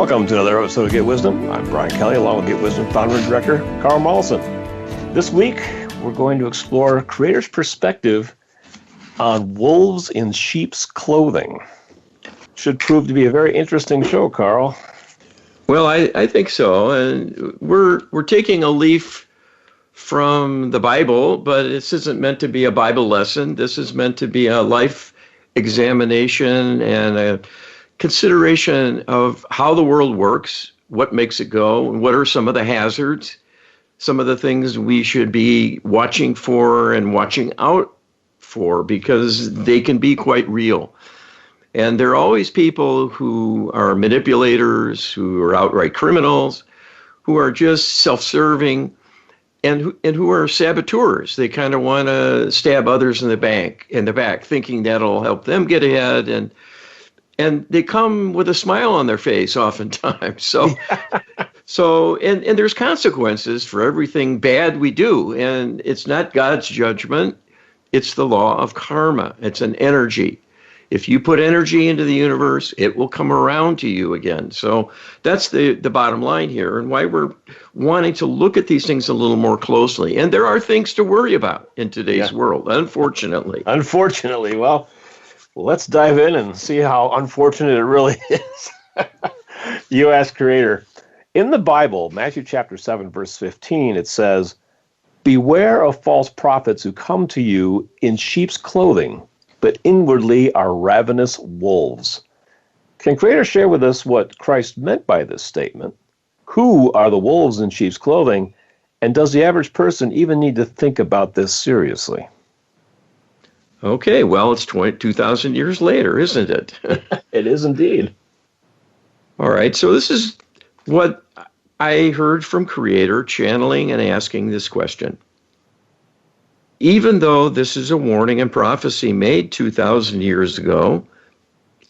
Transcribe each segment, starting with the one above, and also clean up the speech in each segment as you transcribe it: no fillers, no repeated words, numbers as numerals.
Welcome to another episode of Get Wisdom. I'm Brian Kelly, along with Get Wisdom founder and director, Carl Mollison. This week, we're going to explore Creator's perspective on wolves in sheep's clothing. Should prove to be a very interesting show, Carl. Well, I think so. And we're taking a leaf from the Bible, but this isn't meant to be a Bible lesson. This is meant to be a life examination and a consideration of how the world works, what makes it go, and what are some of the hazards, some of the things we should be watching for and watching out for, because they can be quite real. And there are always people who are manipulators, who are outright criminals, who are just self-serving, and who are saboteurs. They kind of want to stab others in the back, thinking that'll help them get ahead, and they come with a smile on their face oftentimes. So there's consequences for everything bad we do, and it's not God's judgment. It's the law of karma. It's an energy. If you put energy into the universe, it will come around to you again. So that's the bottom line here, and why we're wanting to look at these things a little more closely. And there are things to worry about in today's world, unfortunately. Unfortunately. Well, let's dive in and see how unfortunate it really is. You ask Creator. In the Bible, Matthew chapter 7, verse 15, it says, "Beware of false prophets who come to you in sheep's clothing, but inwardly are ravenous wolves." Can Creator share with us what Christ meant by this statement? Who are the wolves in sheep's clothing? And does the average person even need to think about this seriously? Okay, well, it's 2,000 years later, isn't it? It is indeed. All right, so this is what I heard from Creator channeling and asking this question. Even though this is a warning and prophecy made 2,000 years ago,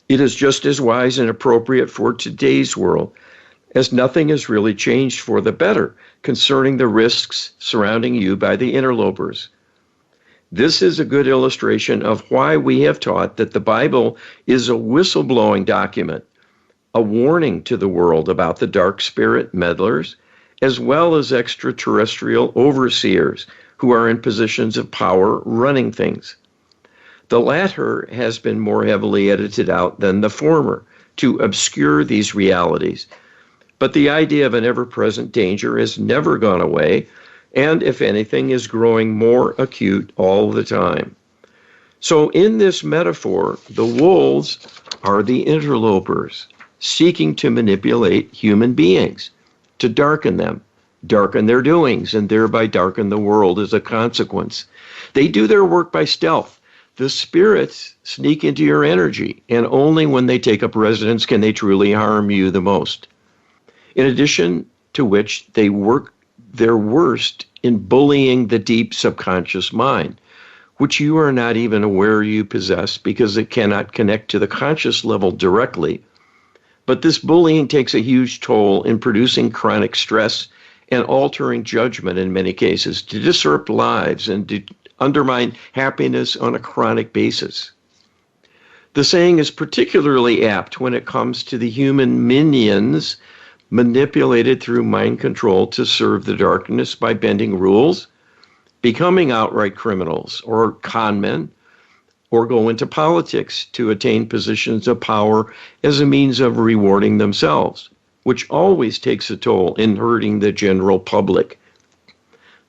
it is just as wise and appropriate for today's world, as nothing has really changed for the better concerning the risks surrounding you by the interlopers. This is a good illustration of why we have taught that the Bible is a whistleblowing document, a warning to the world about the dark spirit meddlers, as well as extraterrestrial overseers who are in positions of power running things. The latter has been more heavily edited out than the former to obscure these realities. But the idea of an ever-present danger has never gone away, and if anything, is growing more acute all the time. So in this metaphor, the wolves are the interlopers, seeking to manipulate human beings, to darken them, darken their doings, and thereby darken the world as a consequence. They do their work by stealth. The spirits sneak into your energy, and only when they take up residence can they truly harm you the most. In addition to which, they work their worst in bullying the deep subconscious mind, which you are not even aware you possess because it cannot connect to the conscious level directly. But this bullying takes a huge toll in producing chronic stress and altering judgment in many cases, to disrupt lives and to undermine happiness on a chronic basis. The saying is particularly apt when it comes to the human minions manipulated through mind control to serve the darkness by bending rules, becoming outright criminals or con men, or go into politics to attain positions of power as a means of rewarding themselves, which always takes a toll in hurting the general public.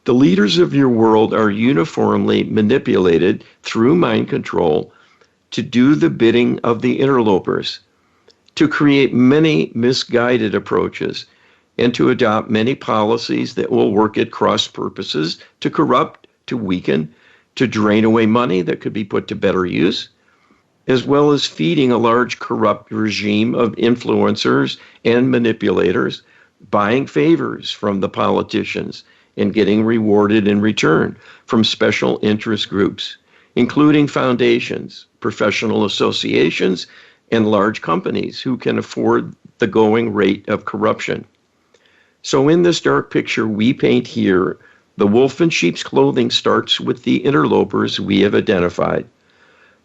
The leaders of your world are uniformly manipulated through mind control to do the bidding of the interlopers, to create many misguided approaches, and to adopt many policies that will work at cross purposes to corrupt, to weaken, to drain away money that could be put to better use, as well as feeding a large corrupt regime of influencers and manipulators, buying favors from the politicians and getting rewarded in return from special interest groups, including foundations, professional associations, and large companies who can afford the going rate of corruption. So in this dark picture we paint here, the wolf in sheep's clothing starts with the interlopers we have identified.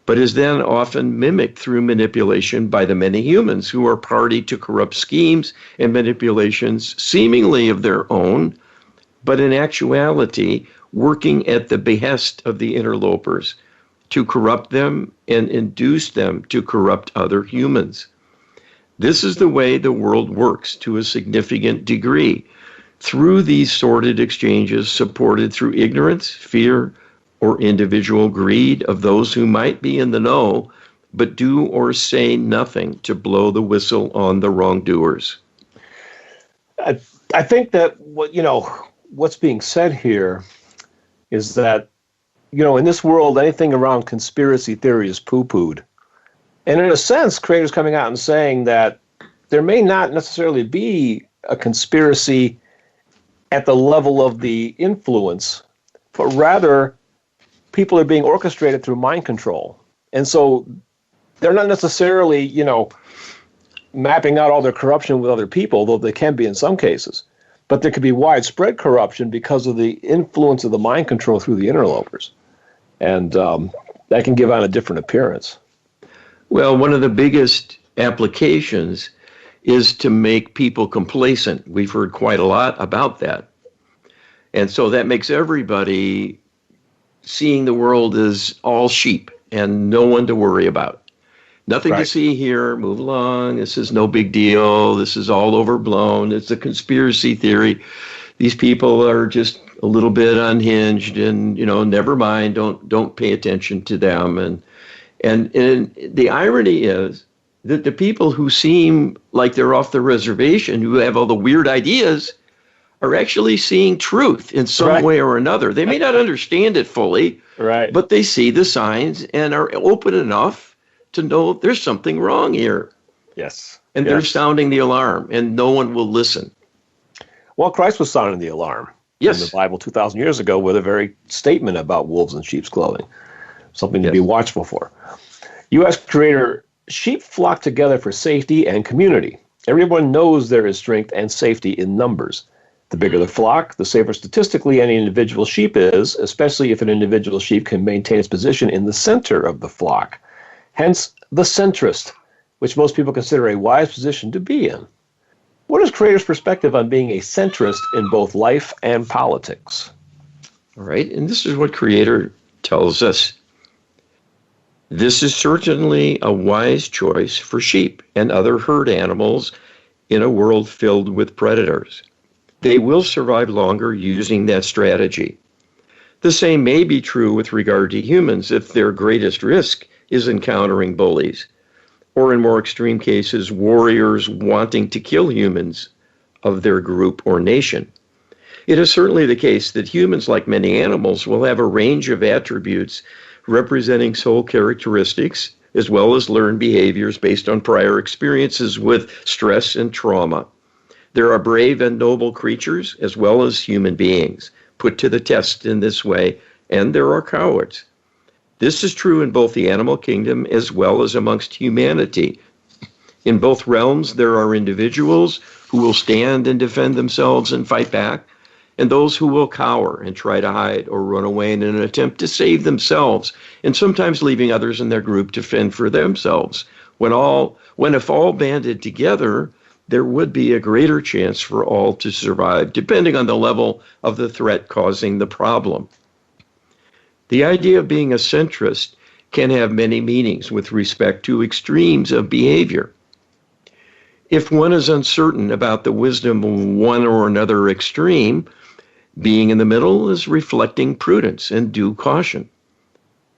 but is then often mimicked through manipulation by the many humans who are party to corrupt schemes and manipulations seemingly of their own, but in actuality working at the behest of the interlopers to corrupt them and induce them to corrupt other humans. This is the way the world works to a significant degree, through these sordid exchanges supported through ignorance, fear, or individual greed of those who might be in the know, but do or say nothing to blow the whistle on the wrongdoers. I think that what's being said here is that, in this world, anything around conspiracy theory is poo-pooed. And in a sense, creators coming out and saying that there may not necessarily be a conspiracy at the level of the influence, but rather people are being orchestrated through mind control. And so they're not necessarily, mapping out all their corruption with other people, though they can be in some cases. But there could be widespread corruption because of the influence of the mind control through the interlopers. And that can give on a different appearance. Well, one of the biggest applications is to make people complacent. We've heard quite a lot about that. And so that makes everybody seeing the world as all sheep and no one to worry about. Nothing to see here, move along, this is no big deal, this is all overblown, it's a conspiracy theory. These people are just a little bit unhinged and, never mind, don't pay attention to them. And the irony is that the people who seem like they're off the reservation, who have all the weird ideas, are actually seeing truth in some way or another. They may not understand it fully, but they see the signs and are open enough to know there's something wrong here. Yes. And they're sounding the alarm, and no one will listen. Well, Christ was sounding the alarm in the Bible 2,000 years ago with a very statement about wolves in sheep's clothing, something to be watchful for. U.S. creator, sheep flock together for safety and community. Everyone knows there is strength and safety in numbers. The bigger the flock, the safer statistically any individual sheep is, especially if an individual sheep can maintain its position in the center of the flock. Hence, the centrist, which most people consider a wise position to be in. What is Creator's perspective on being a centrist in both life and politics? All right, and this is what Creator tells us. This is certainly a wise choice for sheep and other herd animals in a world filled with predators. They will survive longer using that strategy. The same may be true with regard to humans if their greatest risk is encountering bullies, or in more extreme cases, warriors wanting to kill humans of their group or nation. It is certainly the case that humans, like many animals, will have a range of attributes representing soul characteristics, as well as learned behaviors based on prior experiences with stress and trauma. There are brave and noble creatures, as well as human beings, put to the test in this way, and there are cowards. This is true in both the animal kingdom as well as amongst humanity. In both realms, there are individuals who will stand and defend themselves and fight back, and those who will cower and try to hide or run away in an attempt to save themselves, and sometimes leaving others in their group to fend for themselves. When if all banded together, there would be a greater chance for all to survive, depending on the level of the threat causing the problem. The idea of being a centrist can have many meanings with respect to extremes of behavior. If one is uncertain about the wisdom of one or another extreme, being in the middle is reflecting prudence and due caution.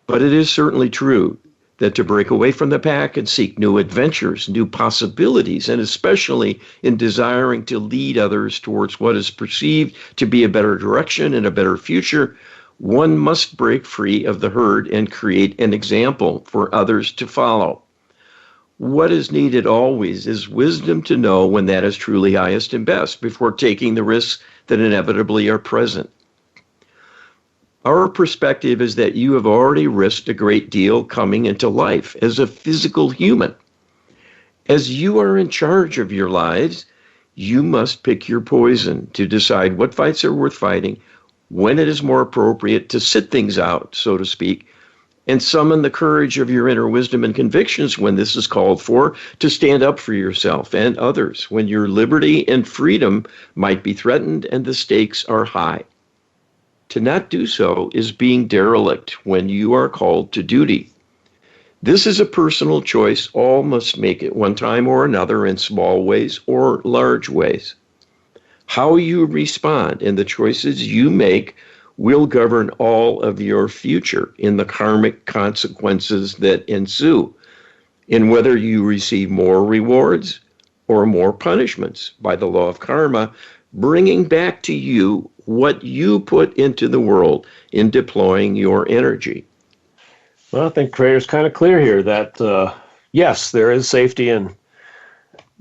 But it is certainly true that to break away from the pack and seek new adventures, new possibilities, and especially in desiring to lead others towards what is perceived to be a better direction and a better future, one must break free of the herd and create an example for others to follow. What is needed always is wisdom to know when that is truly highest and best before taking the risks that inevitably are present. Our perspective is that you have already risked a great deal coming into life as a physical human. As you are in charge of your lives, you must pick your poison to decide what fights are worth fighting, when it is more appropriate to sit things out, so to speak, and summon the courage of your inner wisdom and convictions when this is called for, to stand up for yourself and others when your liberty and freedom might be threatened and the stakes are high. To not do so is being derelict when you are called to duty. This is a personal choice. All must make it one time or another in small ways or large ways. How you respond and the choices you make will govern all of your future in the karmic consequences that ensue, in whether you receive more rewards or more punishments by the law of karma, bringing back to you what you put into the world in deploying your energy. Well, I think Creator's kind of clear here that, yes, there is safety in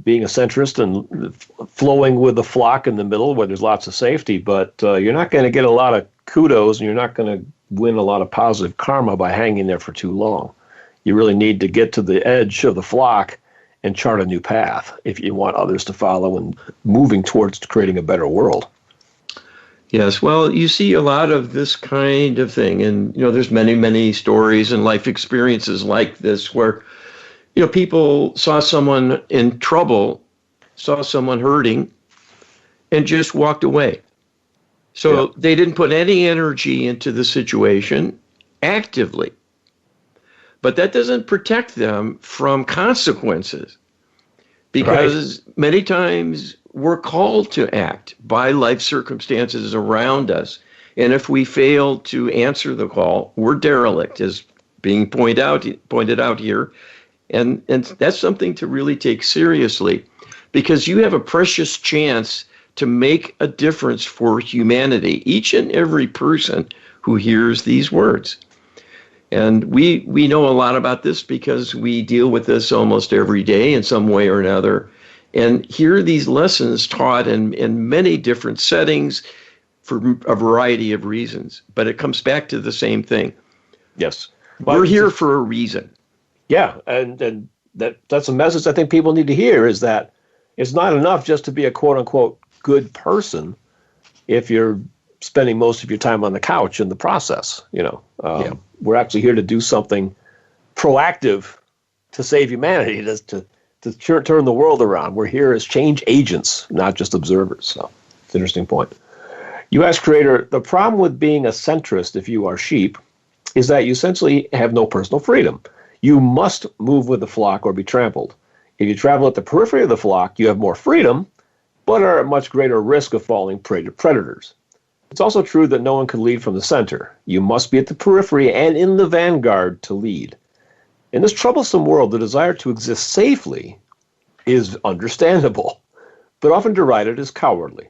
being a centrist and flowing with the flock in the middle where there's lots of safety, but you're not going to get a lot of kudos and you're not going to win a lot of positive karma by hanging there for too long. You really need to get to the edge of the flock and chart a new path if you want others to follow and moving towards creating a better world. Yes, well, you see a lot of this kind of thing, and there's many, many stories and life experiences like this where people saw someone in trouble, saw someone hurting, and just walked away. So they didn't put any energy into the situation actively. But that doesn't protect them from consequences, because many times we're called to act by life circumstances around us. And if we fail to answer the call, we're derelict, as being pointed out here. And that's something to really take seriously, because you have a precious chance to make a difference for humanity, each and every person who hears these words. And we know a lot about this because we deal with this almost every day in some way or another, and hear these lessons taught in many different settings for a variety of reasons. But it comes back to the same thing. Yes. We're here for a reason. Yeah, and that's a message I think people need to hear, is that it's not enough just to be a quote-unquote good person if you're spending most of your time on the couch in the process. We're actually here to do something proactive to save humanity, to turn the world around. We're here as change agents, not just observers. So it's an interesting point. You ask Creator, the problem with being a centrist, if you are sheep, is that you essentially have no personal freedom. You must move with the flock or be trampled. If you travel at the periphery of the flock, you have more freedom, but are at much greater risk of falling prey to predators. It's also true that no one can lead from the center. You must be at the periphery and in the vanguard to lead. In this troublesome world, the desire to exist safely is understandable, but often derided as cowardly.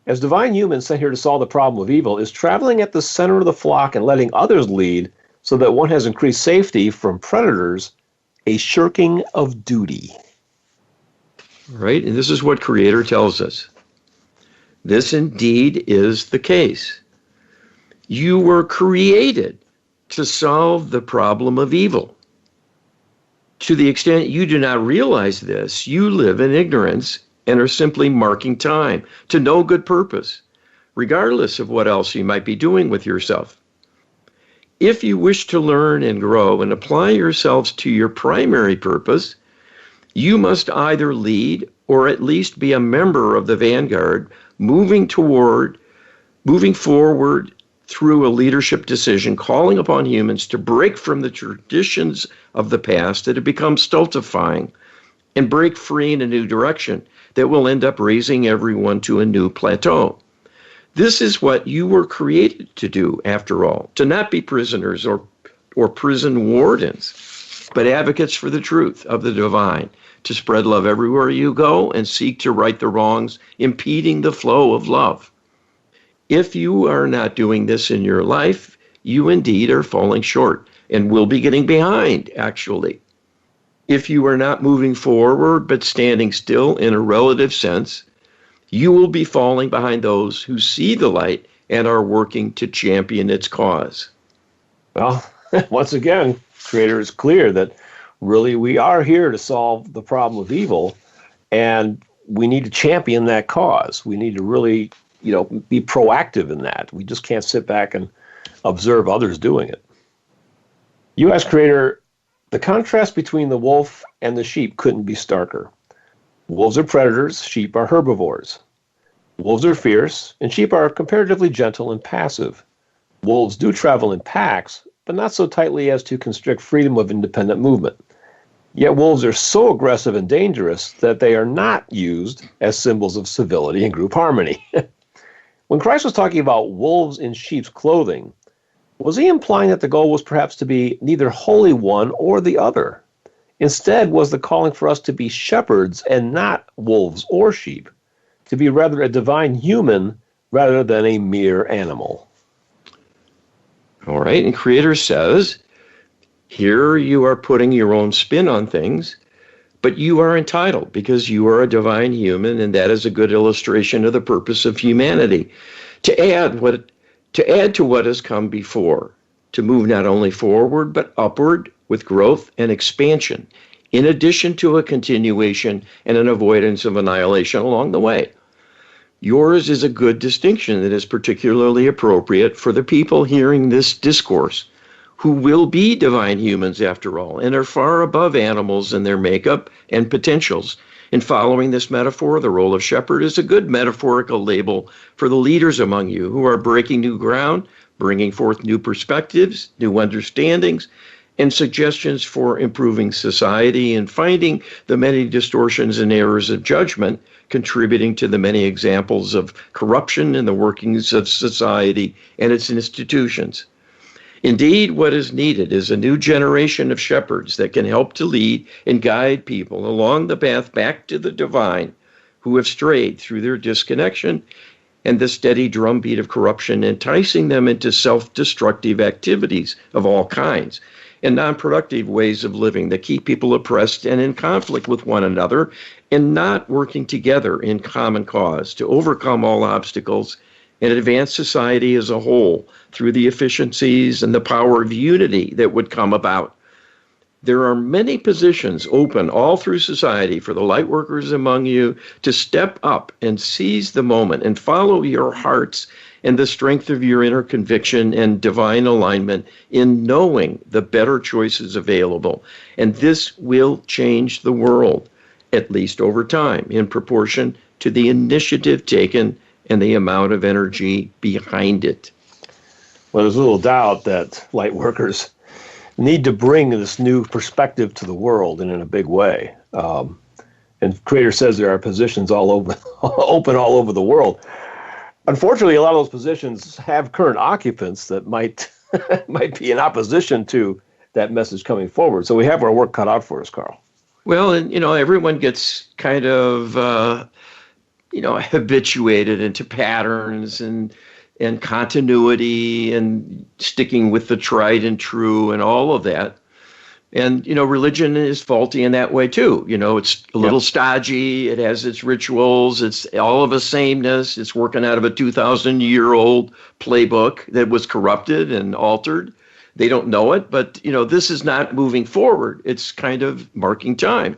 As divine humans sent here to solve the problem of evil, is traveling at the center of the flock and letting others lead so that one has increased safety from predators a shirking of duty. Right, and this is what Creator tells us. This indeed is the case. You were created to solve the problem of evil. To the extent you do not realize this, you live in ignorance and are simply marking time to no good purpose, regardless of what else you might be doing with yourself. If you wish to learn and grow and apply yourselves to your primary purpose, you must either lead or at least be a member of the vanguard, moving forward through a leadership decision, calling upon humans to break from the traditions of the past that have become stultifying and break free in a new direction that will end up raising everyone to a new plateau. This is what you were created to do, after all, to not be prisoners or prison wardens, but advocates for the truth of the divine, to spread love everywhere you go and seek to right the wrongs impeding the flow of love. If you are not doing this in your life, you indeed are falling short and will be getting behind, actually. If you are not moving forward but standing still in a relative sense, you will be falling behind those who see the light and are working to champion its cause. Well, once again, Creator is clear that really we are here to solve the problem of evil, and we need to champion that cause. We need to really, be proactive in that. We just can't sit back and observe others doing it. U.S. creator, the contrast between the wolf and the sheep couldn't be starker. Wolves are predators, sheep are herbivores. Wolves are fierce, and sheep are comparatively gentle and passive. Wolves do travel in packs, but not so tightly as to constrict freedom of independent movement. Yet wolves are so aggressive and dangerous that they are not used as symbols of civility and group harmony. When Christ was talking about wolves in sheep's clothing, was he implying that the goal was perhaps to be neither wholly one or the other? Instead, was the calling for us to be shepherds and not wolves or sheep, to be rather a divine human rather than a mere animal? All right, and Creator says, here you are putting your own spin on things, but you are entitled because you are a divine human, and that is a good illustration of the purpose of humanity. To add to what has come before, to move not only forward but upward with growth and expansion, in addition to a continuation and an avoidance of annihilation along the way. Yours is a good distinction that is particularly appropriate for the people hearing this discourse, who will be divine humans after all, and are far above animals in their makeup and potentials. In following this metaphor, the role of shepherd is a good metaphorical label for the leaders among you who are breaking new ground, bringing forth new perspectives, new understandings, and suggestions for improving society and finding the many distortions and errors of judgment contributing to the many examples of corruption in the workings of society and its institutions. Indeed, what is needed is a new generation of shepherds that can help to lead and guide people along the path back to the divine who have strayed through their disconnection and the steady drumbeat of corruption, enticing them into self-destructive activities of all kinds and non-productive ways of living that keep people oppressed and in conflict with one another and not working together in common cause to overcome all obstacles and advance society as a whole through the efficiencies and the power of unity that would come about. There are many positions open all through society for the light workers among you to step up and seize the moment and follow your hearts and the strength of your inner conviction and divine alignment in knowing the better choices available. And this will change the world, at least over time, in proportion to the initiative taken and the amount of energy behind it. Well, there's little doubt that light workers need to bring this new perspective to the world and in a big way. And Creator says there are positions all over, open all over the world. Unfortunately, a lot of those positions have current occupants that might might be in opposition to that message coming forward. So we have our work cut out for us, Carl. Well, and everyone gets kind of habituated into patterns and continuity and sticking with the tried and true and all of that. And, religion is faulty in that way too. It's a little stodgy. It has its rituals. It's all of a sameness. It's working out of a 2,000-year-old playbook that was corrupted and altered. They don't know it, but, this is not moving forward. It's kind of marking time.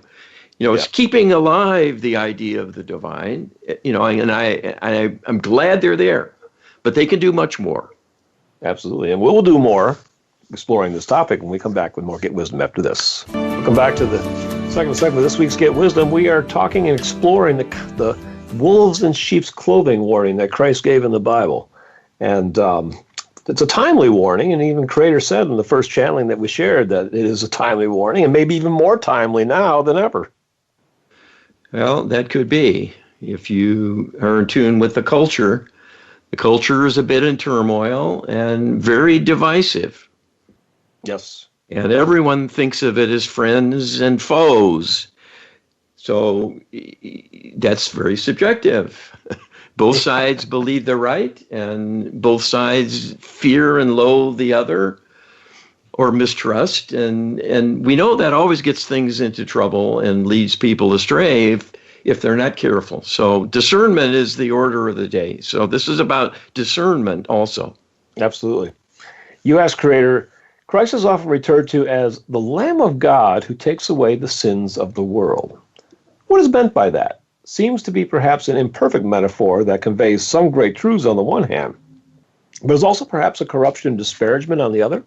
It's keeping alive the idea of the divine, and I'm glad they're there, but they can do much more. Absolutely. And we'll do more exploring this topic when we come back with more Get Wisdom after this. We'll come back to the second segment of this week's Get Wisdom. We are talking and exploring the wolves in sheep's clothing warning that Christ gave in the Bible. And it's a timely warning, and even Creator said in the first channeling that we shared that it is a timely warning, and maybe even more timely now than ever. Well, that could be. If you are in tune with the culture is a bit in turmoil and very divisive. Yes. And everyone thinks of it as friends and foes. So that's very subjective. Both sides believe they're right, and both sides fear and loathe the other or mistrust. And we know that always gets things into trouble and leads people astray if they're not careful. So discernment is the order of the day. So this is about discernment also. Absolutely. You ask Creator, Christ is often referred to as the Lamb of God who takes away the sins of the world. What is meant by that? Seems to be perhaps an imperfect metaphor that conveys some great truths on the one hand, but is also perhaps a corruption and disparagement on the other?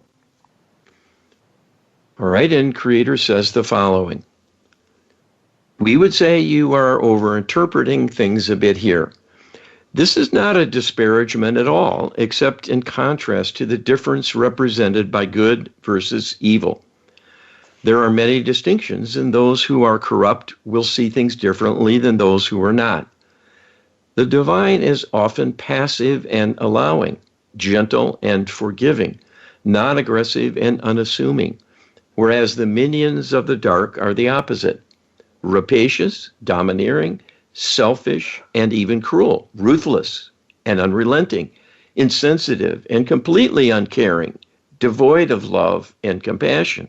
All right, and Creator says the following. We would say you are overinterpreting things a bit here. This is not a disparagement at all, except in contrast to the difference represented by good versus evil. There are many distinctions, and those who are corrupt will see things differently than those who are not. The divine is often passive and allowing, gentle and forgiving, non-aggressive and unassuming, whereas the minions of the dark are the opposite, rapacious, domineering, selfish, and even cruel, ruthless and unrelenting, insensitive and completely uncaring, devoid of love and compassion.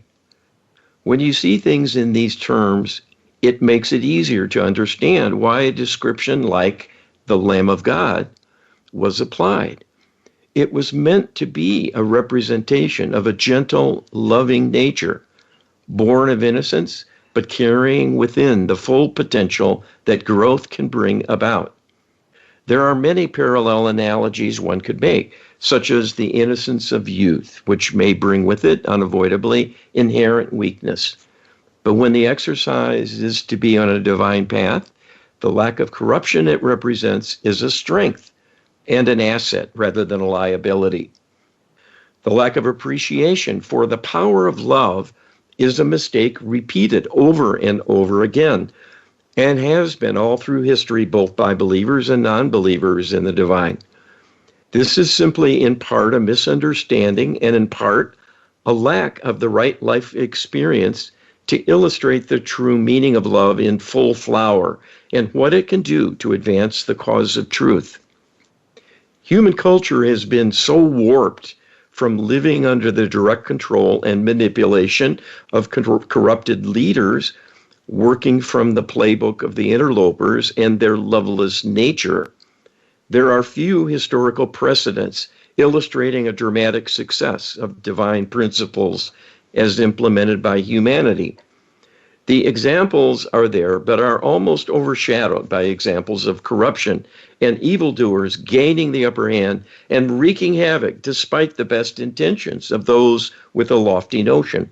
When you see things in these terms, it makes it easier to understand why a description like the Lamb of God was applied. It was meant to be a representation of a gentle, loving nature, born of innocence, but carrying within the full potential that growth can bring about. There are many parallel analogies one could make, such as the innocence of youth, which may bring with it unavoidably inherent weakness. But when the exercise is to be on a divine path, the lack of corruption it represents is a strength and an asset rather than a liability. The lack of appreciation for the power of love is a mistake repeated over and over again, and has been all through history, both by believers and non-believers in the divine. This is simply in part a misunderstanding and in part a lack of the right life experience to illustrate the true meaning of love in full flower and what it can do to advance the cause of truth. Human culture has been so warped from living under the direct control and manipulation of corrupted leaders, working from the playbook of the interlopers and their loveless nature. There are few historical precedents illustrating a dramatic success of divine principles as implemented by humanity. The examples are there, but are almost overshadowed by examples of corruption and evildoers gaining the upper hand and wreaking havoc despite the best intentions of those with a lofty notion.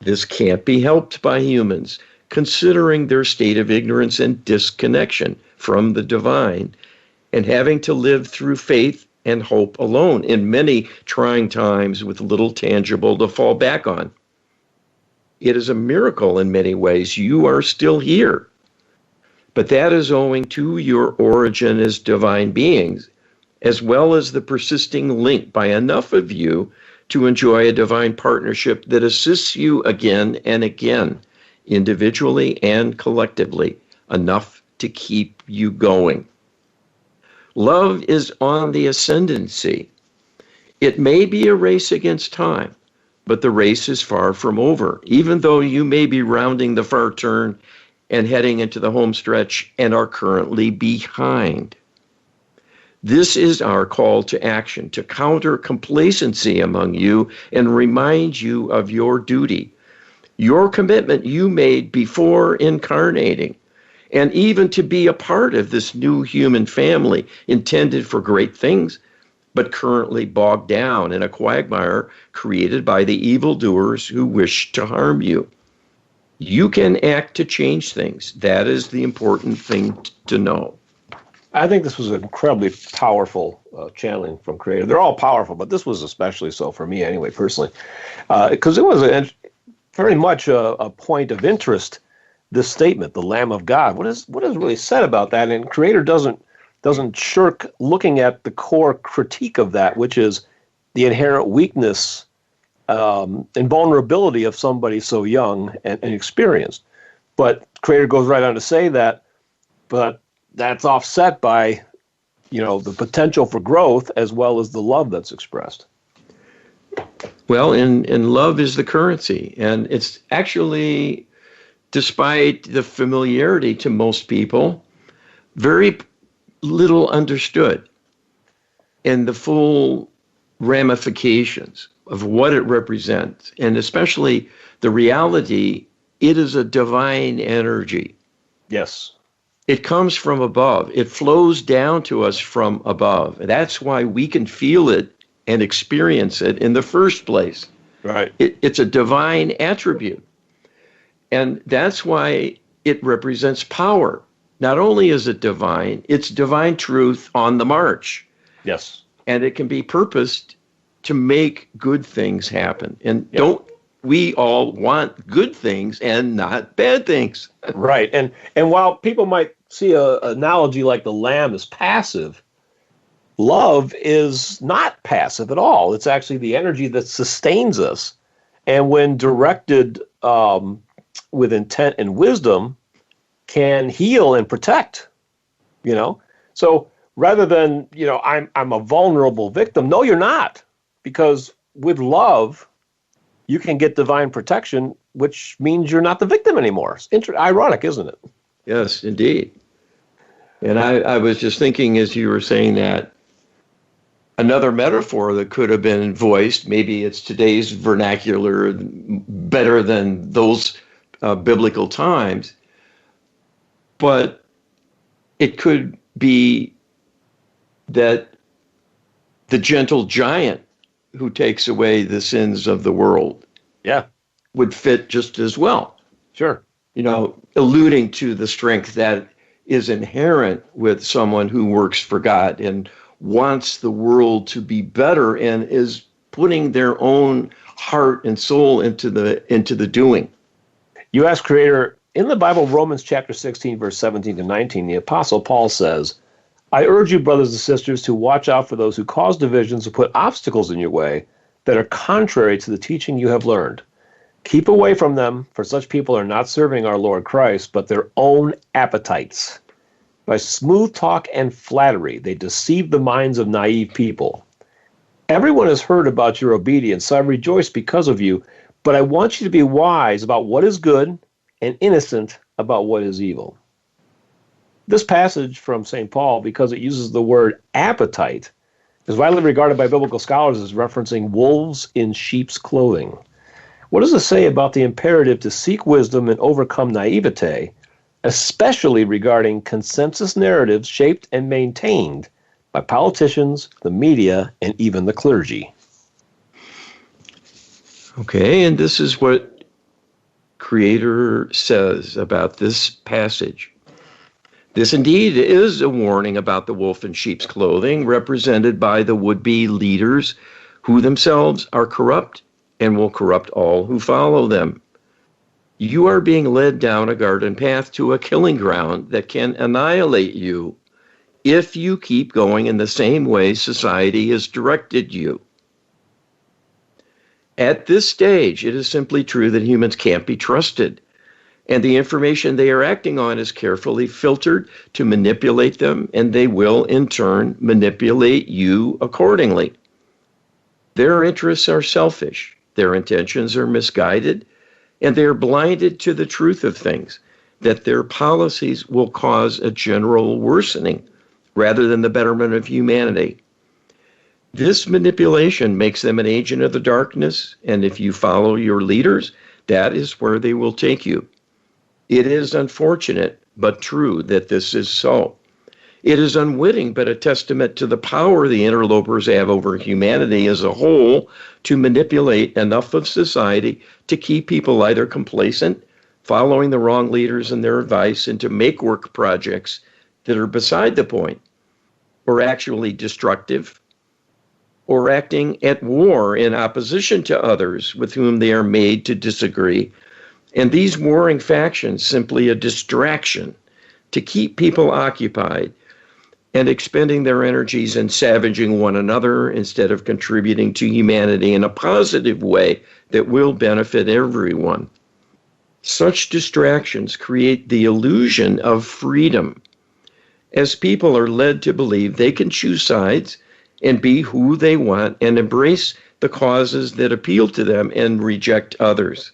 This can't be helped by humans, considering their state of ignorance and disconnection from the divine, and having to live through faith and hope alone in many trying times with little tangible to fall back on. It is a miracle in many ways you are still here. But that is owing to your origin as divine beings, as well as the persisting link by enough of you to enjoy a divine partnership that assists you again and again, individually and collectively, enough to keep you going. Love is on the ascendancy. It may be a race against time, but the race is far from over, even though you may be rounding the far turn and heading into the home stretch and are currently behind. This is our call to action, to counter complacency among you and remind you of your duty, your commitment you made before incarnating, and even to be a part of this new human family intended for great things, but currently bogged down in a quagmire created by the evildoers who wish to harm you. You can act to change things. That is the important thing to know. I think this was an incredibly powerful channeling from Creator. They're all powerful, but this was especially so for me anyway, personally, because it was very much a point of interest, this statement, the Lamb of God. What is really said about that? And Creator doesn't shirk looking at the core critique of that, which is the inherent weakness and vulnerability of somebody so young and experienced. But Creator goes right on to say that, but that's offset by, the potential for growth as well as the love that's expressed. Well, and love is the currency. And it's actually, despite the familiarity to most people, very little understood and the full ramifications of what it represents, and especially the reality, it is a divine energy. Yes. It comes from above. It flows down to us from above. That's why we can feel it and experience it in the first place. Right. It's a divine attribute. And that's why it represents power. Not only is it divine, it's divine truth on the march. Yes. And it can be purposed to make good things happen. And Yep. don't we all want good things and not bad things? Right. And while people might see an analogy like the lamb is passive, love is not passive at all. It's actually the energy that sustains us. And when directed with intent and wisdom, can heal and protect, you know? So rather than, I'm a vulnerable victim, no, you're not. Because with love, you can get divine protection, which means you're not the victim anymore. It's ironic, isn't it? Yes, indeed. And I was just thinking as you were saying that, another metaphor that could have been voiced, maybe it's today's vernacular better than those biblical times, but it could be that the gentle giant who takes away the sins of the world would fit just as well. Sure. Alluding to the strength that is inherent with someone who works for God and wants the world to be better and is putting their own heart and soul into the doing. You ask Creator, in the Bible, Romans chapter 16, verse 17 to 19, the Apostle Paul says, I urge you, brothers and sisters, to watch out for those who cause divisions and put obstacles in your way that are contrary to the teaching you have learned. Keep away from them, for such people are not serving our Lord Christ, but their own appetites. By smooth talk and flattery, they deceive the minds of naive people. Everyone has heard about your obedience, so I rejoice because of you, but I want you to be wise about what is good and innocent about what is evil. This passage from St. Paul, because it uses the word appetite, is widely regarded by biblical scholars as referencing wolves in sheep's clothing. What does it say about the imperative to seek wisdom and overcome naivete, especially regarding consensus narratives shaped and maintained by politicians, the media, and even the clergy? Okay, and this is what Creator says about this passage. This indeed is a warning about the wolf in sheep's clothing, represented by the would-be leaders who themselves are corrupt and will corrupt all who follow them. You are being led down a garden path to a killing ground that can annihilate you if you keep going in the same way society has directed you. At this stage, it is simply true that humans can't be trusted, and the information they are acting on is carefully filtered to manipulate them, and they will, in turn, manipulate you accordingly. Their interests are selfish, their intentions are misguided, and they are blinded to the truth of things, that their policies will cause a general worsening rather than the betterment of humanity. This manipulation makes them an agent of the darkness, and if you follow your leaders, that is where they will take you. It is unfortunate, but true that this is so. It is unwitting, but a testament to the power the interlopers have over humanity as a whole to manipulate enough of society to keep people either complacent, following the wrong leaders and their advice, and to make work projects that are beside the point, or actually destructive, or acting at war in opposition to others with whom they are made to disagree. And these warring factions simply a distraction to keep people occupied and expending their energies in savaging one another instead of contributing to humanity in a positive way that will benefit everyone. Such distractions create the illusion of freedom, as people are led to believe they can choose sides and be who they want and embrace the causes that appeal to them and reject others.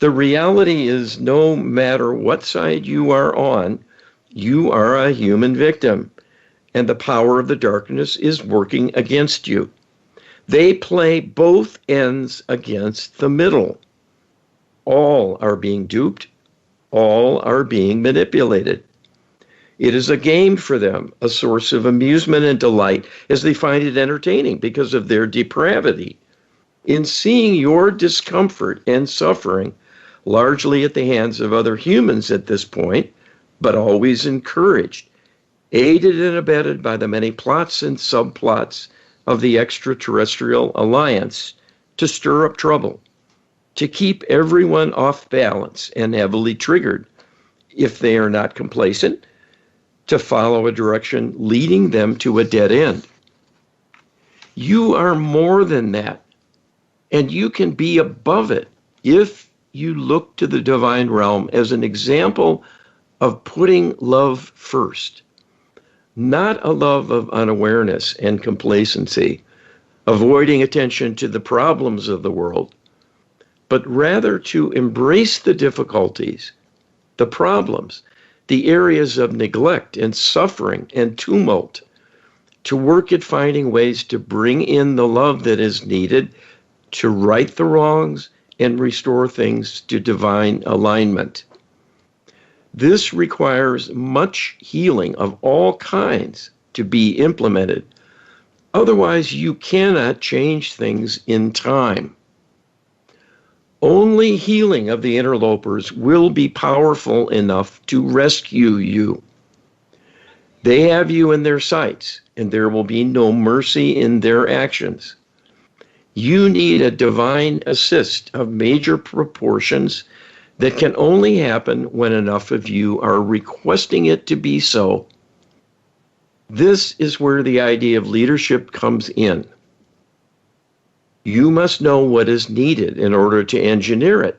The reality is, no matter what side you are on, you are a human victim, and the power of the darkness is working against you. They play both ends against the middle. All are being duped. All are being manipulated. It is a game for them, a source of amusement and delight, as they find it entertaining because of their depravity. in seeing your discomfort and suffering, largely at the hands of other humans at this point, but always encouraged, aided and abetted by the many plots and subplots of the extraterrestrial alliance to stir up trouble, to keep everyone off balance and heavily triggered if they are not complacent, to follow a direction leading them to a dead end. You are more than that, and you can be above it if you look to the divine realm as an example of putting love first, not a love of unawareness and complacency, avoiding attention to the problems of the world, but rather to embrace the difficulties, the problems, the areas of neglect and suffering and tumult, to work at finding ways to bring in the love that is needed to right the wrongs and restore things to divine alignment. This requires much healing of all kinds to be implemented. Otherwise, you cannot change things in time. Only healing of the interlopers will be powerful enough to rescue you. They have you in their sights, and there will be no mercy in their actions. You need a divine assist of major proportions that can only happen when enough of you are requesting it to be so. This is where the idea of leadership comes in. You must know what is needed in order to engineer it.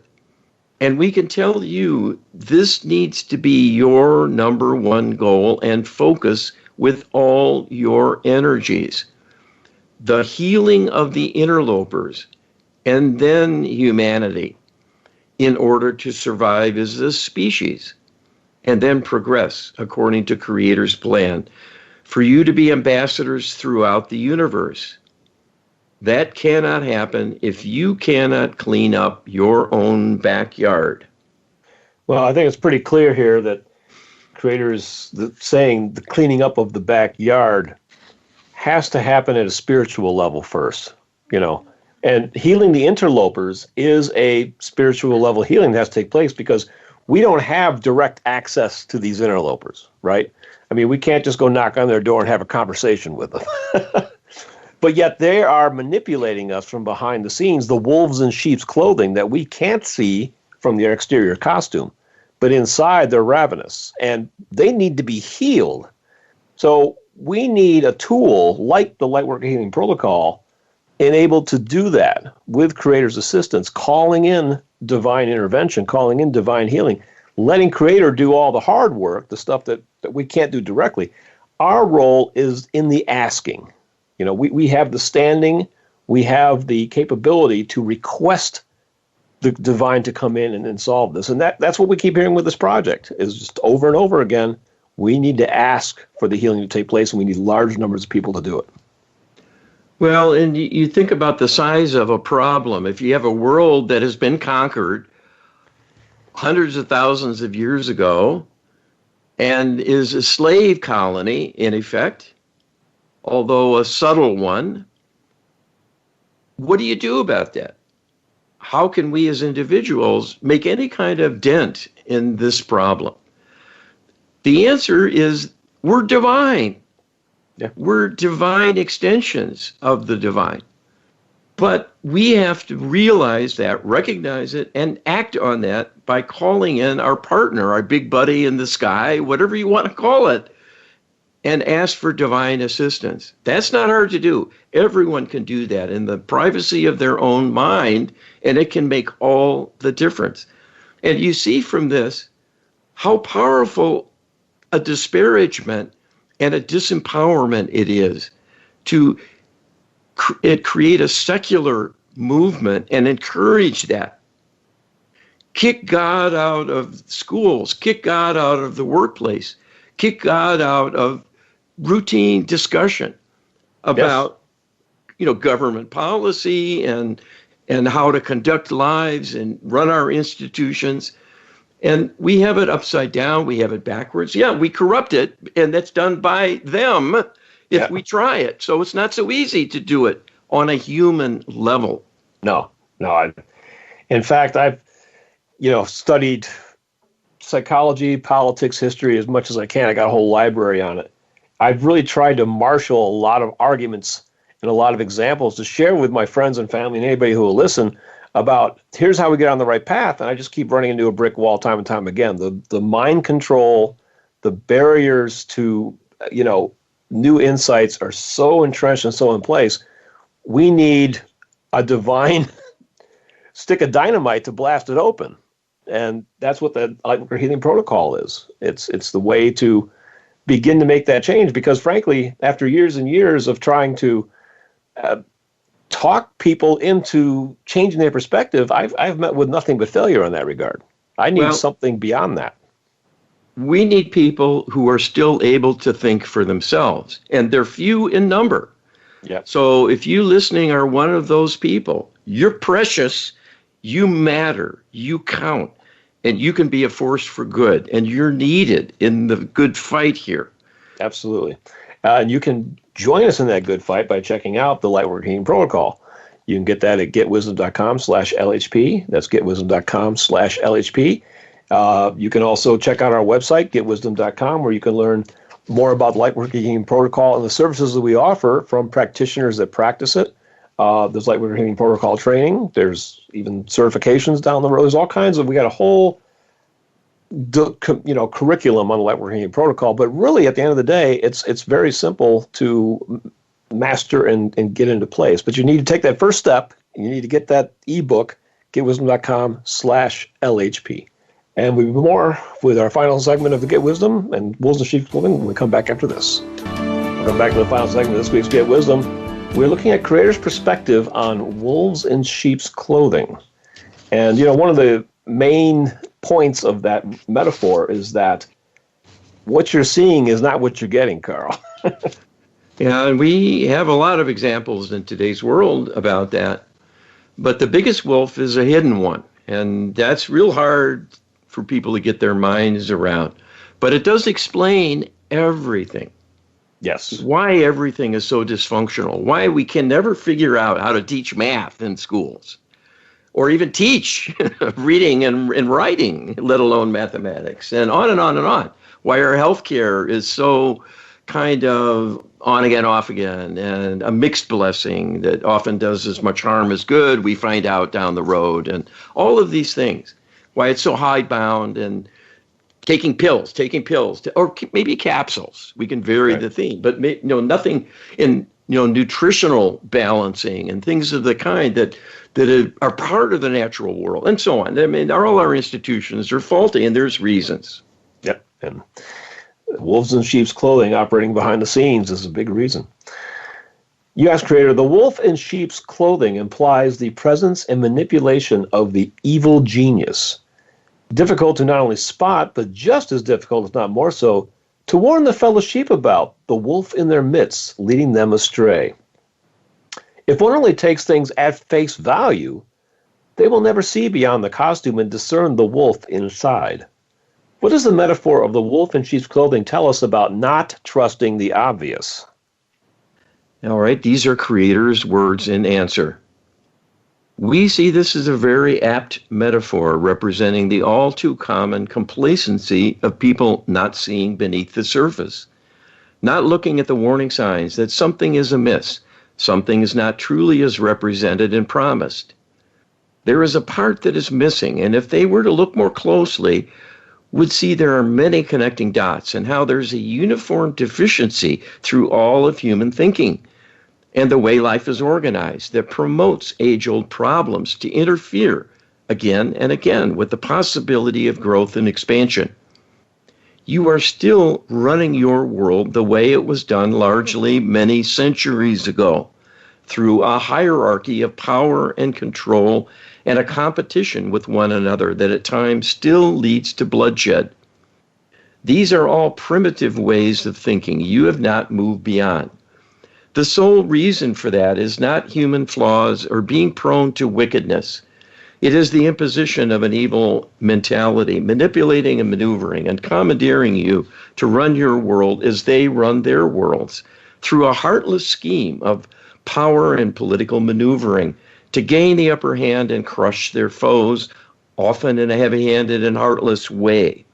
And we can tell you this needs to be your number one goal and focus with all your energies. The healing of the interlopers and then humanity in order to survive as a species and then progress according to Creator's plan for you to be ambassadors throughout the universe. That cannot happen if you cannot clean up your own backyard. Well, I think it's pretty clear here that Creator is saying the cleaning up of the backyard has to happen at a spiritual level first, and healing the interlopers is a spiritual level healing that has to take place because we don't have direct access to these interlopers, right? I mean, we can't just go knock on their door and have a conversation with them. But yet they are manipulating us from behind the scenes, the wolves in sheep's clothing that we can't see from their exterior costume. But inside, they're ravenous, and they need to be healed. So we need a tool like the Lightworker Healing Protocol enabled to do that with Creator's assistance, calling in divine intervention, calling in divine healing, letting Creator do all the hard work, the stuff that we can't do directly. Our role is in the asking. We have the standing, we have the capability to request the divine to come in and solve this. And that's what we keep hearing with this project, is just over and over again, we need to ask for the healing to take place, and we need large numbers of people to do it. Well, and you think about the size of a problem. If you have a world that has been conquered hundreds of thousands of years ago and is a slave colony, in effect, although a subtle one, what do you do about that? How can we as individuals make any kind of dent in this problem? The answer is we're divine. Yeah. We're divine extensions of the divine. But we have to realize that, recognize it, and act on that by calling in our partner, our big buddy in the sky, whatever you want to call it, and ask for divine assistance. That's not hard to do. Everyone can do that in the privacy of their own mind, and it can make all the difference. And you see from this how powerful a disparagement and a disempowerment it is to create a secular movement and encourage that. Kick God out of schools, kick God out of the workplace, kick God out of routine discussion about government policy and how to conduct lives and run our institutions. And we have it upside down. We have it backwards. Yeah, we corrupt it, and that's done by them if we try it. So it's not so easy to do it on a human level. No, no. In fact, I've studied psychology, politics, history as much as I can. I got a whole library on it. I've really tried to marshal a lot of arguments and a lot of examples to share with my friends and family and anybody who will listen about here's how we get on the right path. And I just keep running into a brick wall time and time again. The mind control, the barriers to, new insights are so entrenched and so in place. We need a divine stick of dynamite to blast it open. And that's what the light worker healing protocol is. It's the way to begin to make that change, because frankly, after years and years of trying to talk people into changing their perspective, I've met with nothing but failure in that regard. I need something beyond that. We need people who are still able to think for themselves, and they're few in number. Yep. So if you listening are one of those people, you're precious, you matter, you count, and you can be a force for good, and you're needed in the good fight here. Absolutely. And you can join us in that good fight by checking out the Lightwork Healing Protocol. You can get that at getwisdom.com/LHP. That's getwisdom.com/LHP. You can also check out our website, getwisdom.com, where you can learn more about the Lightwork Healing Protocol and the services that we offer from practitioners that practice it. There's Lightwork Healing Protocol training. There's even certifications down the road. There's all kinds of, we got a whole curriculum on the Lightwork Healing Protocol. But really, at the end of the day, it's very simple to master and get into place. But you need to take that first step. You need to get that ebook, getwisdom.com/LHP. And we'll be more with our final segment of the Get Wisdom and Wolves and Sheep's Clothing when we come back after this. We'll come back to the final segment of this week's Get Wisdom. We're looking at Creator's perspective on wolves in sheep's clothing. And, one of the main points of that metaphor is that what you're seeing is not what you're getting, Carl. Yeah, and we have a lot of examples in today's world about that. But the biggest wolf is a hidden one. And that's real hard for people to get their minds around. But it does explain everything. Yes. Why everything is so dysfunctional. Why we can never figure out how to teach math in schools. Or even teach reading and writing, let alone mathematics. And on and on and on. Why our healthcare is so kind of on again, off again, and a mixed blessing that often does as much harm as good, we find out down the road. And all of these things. Why it's so hidebound and taking pills, or maybe capsules. We can vary the theme, but nothing in nutritional balancing and things of the kind that are part of the natural world, and so on. I mean, all our institutions are faulty, and there's reasons. Yep, and wolves in sheep's clothing operating behind the scenes is a big reason. You ask Creator, the wolf in sheep's clothing implies the presence and manipulation of the evil genius. Difficult to not only spot, but just as difficult, if not more so, to warn the fellow sheep about the wolf in their midst, leading them astray. If one only takes things at face value, they will never see beyond the costume and discern the wolf inside. What does the metaphor of the wolf in sheep's clothing tell us about not trusting the obvious? All right, these are Creator's words in answer. We see this as a very apt metaphor representing the all too common complacency of people not seeing beneath the surface, not looking at the warning signs that something is amiss, something is not truly as represented and promised. There is a part that is missing, and if they were to look more closely, would see there are many connecting dots and how there's a uniform deficiency through all of human thinking and the way life is organized that promotes age-old problems to interfere again and again with the possibility of growth and expansion. You are still running your world the way it was done largely many centuries ago, through a hierarchy of power and control and a competition with one another that at times still leads to bloodshed. These are all primitive ways of thinking you have not moved beyond. The sole reason for that is not human flaws or being prone to wickedness. It is the imposition of an evil mentality, manipulating and maneuvering and commandeering you to run your world as they run their worlds through a heartless scheme of power and political maneuvering to gain the upper hand and crush their foes, often in a heavy-handed and heartless way.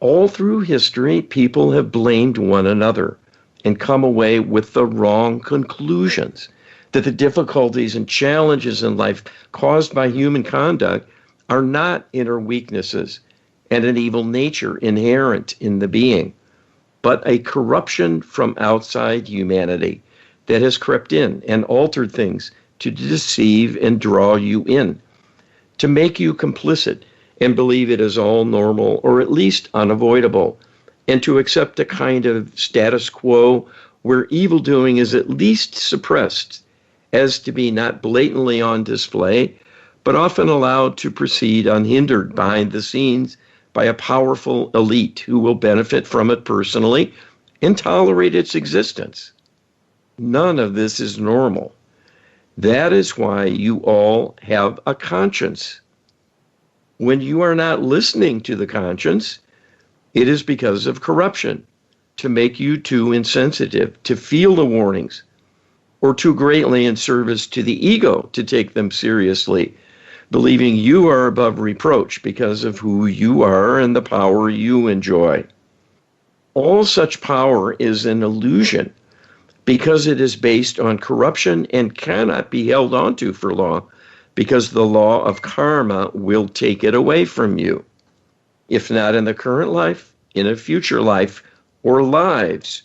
All through history, people have blamed one another and come away with the wrong conclusions that the difficulties and challenges in life caused by human conduct are not inner weaknesses and an evil nature inherent in the being, but a corruption from outside humanity that has crept in and altered things to deceive and draw you in, to make you complicit and believe it is all normal or at least unavoidable, and to accept a kind of status quo where evildoing is at least suppressed as to be not blatantly on display, but often allowed to proceed unhindered behind the scenes by a powerful elite who will benefit from it personally and tolerate its existence. None of this is normal. That is why you all have a conscience. When you are not listening to the conscience, it is because of corruption, to make you too insensitive to feel the warnings, or too greatly in service to the ego to take them seriously, believing you are above reproach because of who you are and the power you enjoy. All such power is an illusion because it is based on corruption and cannot be held onto for long, because the law of karma will take it away from you. If not in the current life, in a future life, or lives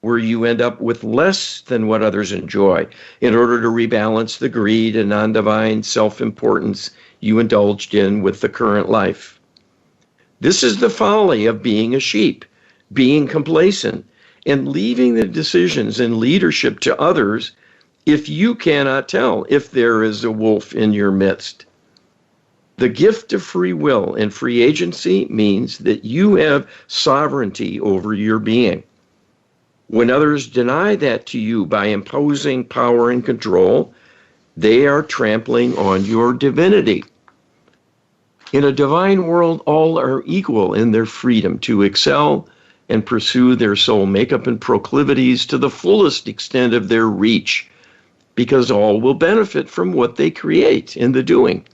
where you end up with less than what others enjoy in order to rebalance the greed and non-divine self-importance you indulged in with the current life. This is the folly of being a sheep, being complacent, and leaving the decisions and leadership to others if you cannot tell if there is a wolf in your midst. The gift of free will and free agency means that you have sovereignty over your being. When others deny that to you by imposing power and control, they are trampling on your divinity. In a divine world, all are equal in their freedom to excel and pursue their soul makeup and proclivities to the fullest extent of their reach, because all will benefit from what they create in the doing.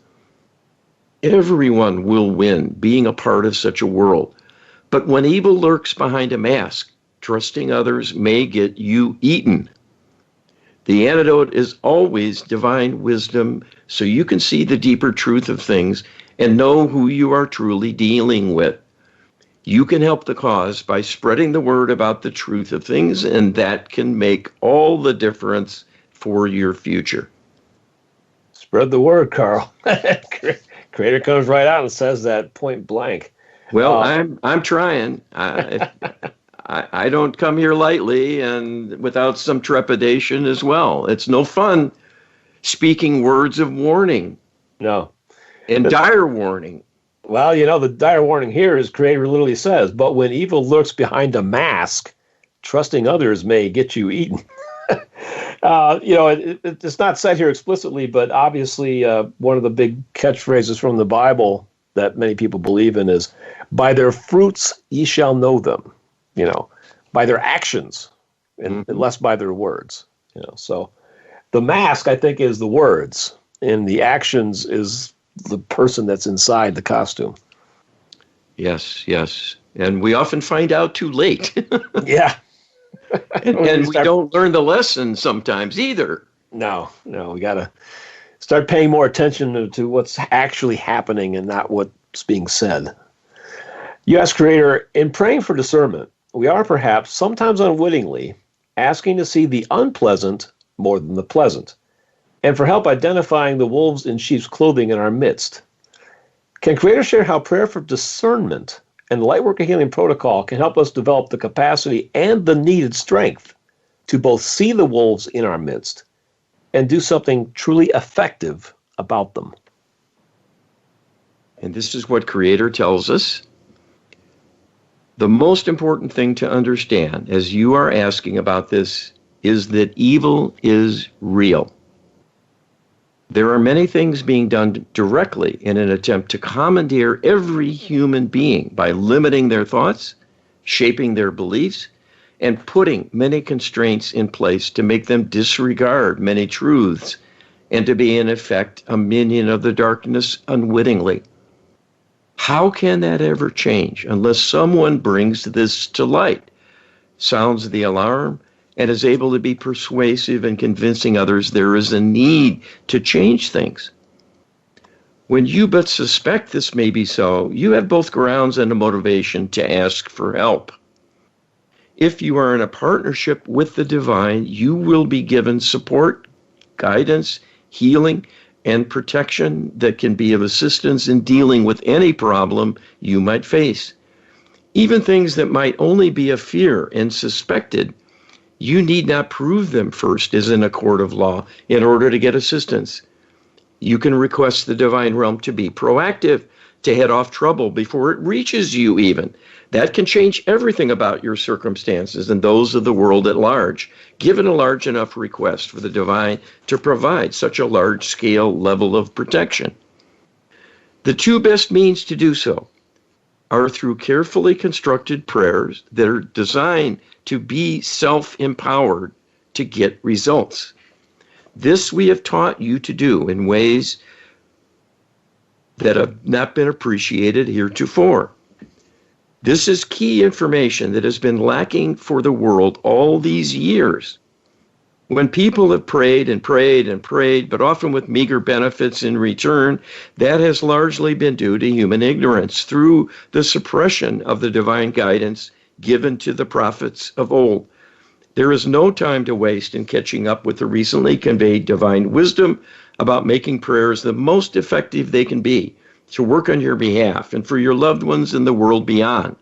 Everyone will win being a part of such a world. But when evil lurks behind a mask, trusting others may get you eaten. The antidote is always divine wisdom, so you can see the deeper truth of things and know who you are truly dealing with. You can help the cause by spreading the word about the truth of things, and that can make all the difference for your future. Spread the word, Carl. Creator comes right out and says that point blank. Well, I'm trying. I don't come here lightly and without some trepidation as well. It's no fun speaking words of warning. No. And dire warning. Well, the dire warning here is Creator literally says, but when evil lurks behind a mask, trusting others may get you eaten. It's not said here explicitly, but obviously one of the big catchphrases from the Bible that many people believe in is, by their fruits ye shall know them, by their actions and less by their words. So the mask, I think, is the words, and the actions is the person that's inside the costume. Yes. And we often find out too late. Yeah. and we don't learn the lesson sometimes either. No, we got to start paying more attention to what's actually happening and not what's being said. You ask Creator, in praying for discernment, we are perhaps, sometimes unwittingly, asking to see the unpleasant more than the pleasant, and for help identifying the wolves in sheep's clothing in our midst. Can Creator share how prayer for discernment and Lightworker Healing Protocol can help us develop the capacity and the needed strength to both see the wolves in our midst and do something truly effective about them? And this is what Creator tells us. The most important thing to understand as you are asking about this is that evil is real. There are many things being done directly in an attempt to commandeer every human being by limiting their thoughts, shaping their beliefs, and putting many constraints in place to make them disregard many truths and to be, in effect, a minion of the darkness unwittingly. How can that ever change unless someone brings this to light, sounds the alarm, and is able to be persuasive in convincing others there is a need to change things? When you but suspect this may be so, you have both grounds and a motivation to ask for help. If you are in a partnership with the divine, you will be given support, guidance, healing, and protection that can be of assistance in dealing with any problem you might face. Even things that might only be a fear and suspected, you need not prove them first as in a court of law in order to get assistance. You can request the divine realm to be proactive, to head off trouble before it reaches you even. That can change everything about your circumstances and those of the world at large, given a large enough request for the divine to provide such a large-scale level of protection. The two best means to do so are through carefully constructed prayers that are designed to be self-empowered to get results. This we have taught you to do in ways that have not been appreciated heretofore. This is key information that has been lacking for the world all these years. When people have prayed and prayed and prayed, but often with meager benefits in return, that has largely been due to human ignorance through the suppression of the divine guidance given to the prophets of old. There is no time to waste in catching up with the recently conveyed divine wisdom about making prayers the most effective they can be to work on your behalf and for your loved ones in the world beyond.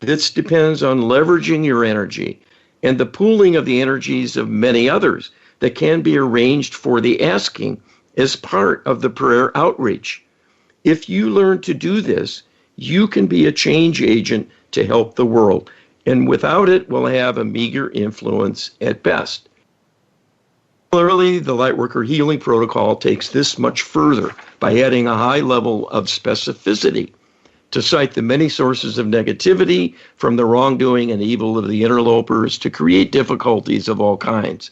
This depends on leveraging your energy and the pooling of the energies of many others that can be arranged for the asking as part of the prayer outreach. If you learn to do this, you can be a change agent to help the world, and without it will have a meager influence at best. Similarly, the Lightworker Healing Protocol takes this much further by adding a high level of specificity to cite the many sources of negativity from the wrongdoing and evil of the interlopers to create difficulties of all kinds.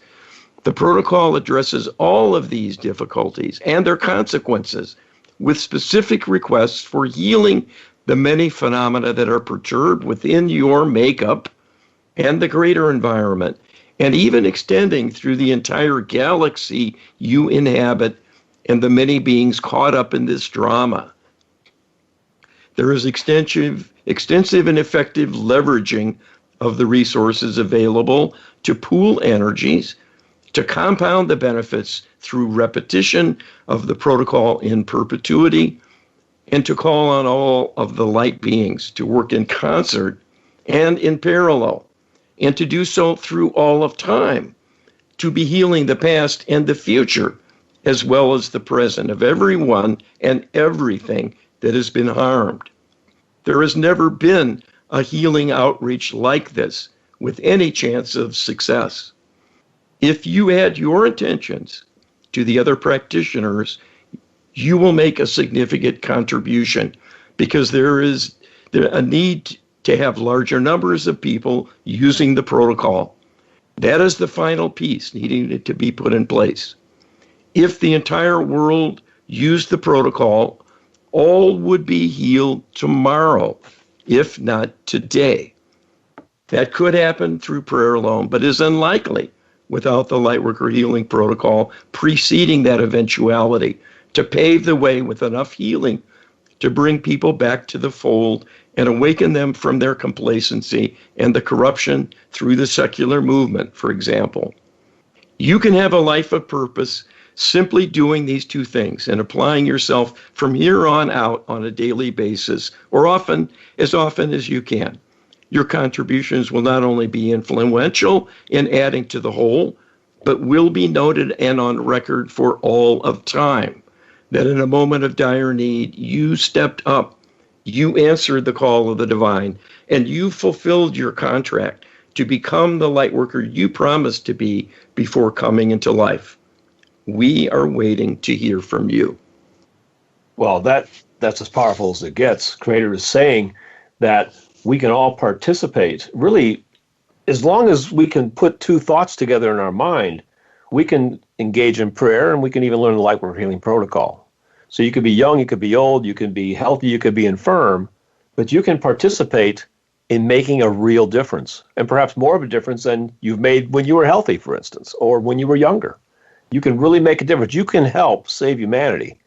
The protocol addresses all of these difficulties and their consequences with specific requests for healing the many phenomena that are perturbed within your makeup and the greater environment, and even extending through the entire galaxy you inhabit and the many beings caught up in this drama. There is extensive and effective leveraging of the resources available to pool energies, to compound the benefits through repetition of the protocol in perpetuity, and to call on all of the light beings to work in concert and in parallel, and to do so through all of time, to be healing the past and the future, as well as the present of everyone and everything that has been harmed. There has never been a healing outreach like this with any chance of success. If you add your intentions to the other practitioners, you will make a significant contribution, because there is a need to have larger numbers of people using the protocol. That is the final piece needing to be put in place. If the entire world used the protocol, all would be healed tomorrow, if not today. That could happen through prayer alone, but is unlikely without the Lightworker Healing Protocol preceding that eventuality, to pave the way with enough healing to bring people back to the fold and awaken them from their complacency and the corruption through the secular movement, for example. You can have a life of purpose simply doing these two things and applying yourself from here on out on a daily basis, or often as you can. Your contributions will not only be influential in adding to the whole, but will be noted and on record for all of time, that in a moment of dire need, you stepped up, you answered the call of the divine, and you fulfilled your contract to become the light worker you promised to be before coming into life. We are waiting to hear from you. Well, that's as powerful as it gets. Creator is saying that we can all participate. Really, as long as we can put two thoughts together in our mind, we can engage in prayer, and we can even learn the light work healing protocol. So you could be young, you could be old, you can be healthy, you could be infirm, but you can participate in making a real difference, and perhaps more of a difference than you've made when you were healthy, for instance, or when you were younger. You can really make a difference. You can help save humanity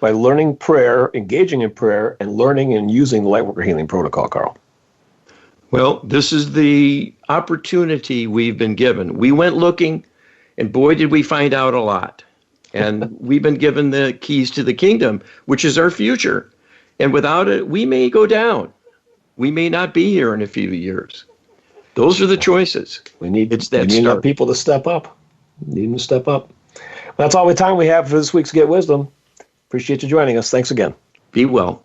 by learning prayer, engaging in prayer, and learning and using the light work healing protocol, Carl. Well, this is the opportunity we've been given. We went looking, and boy, did we find out a lot. And we've been given the keys to the kingdom, which is our future. And without it, we may go down. We may not be here in a few years. Those are the choices. We need people to step up. Need them to step up. That's all the time we have for this week's Get Wisdom. Appreciate you joining us. Thanks again. Be well.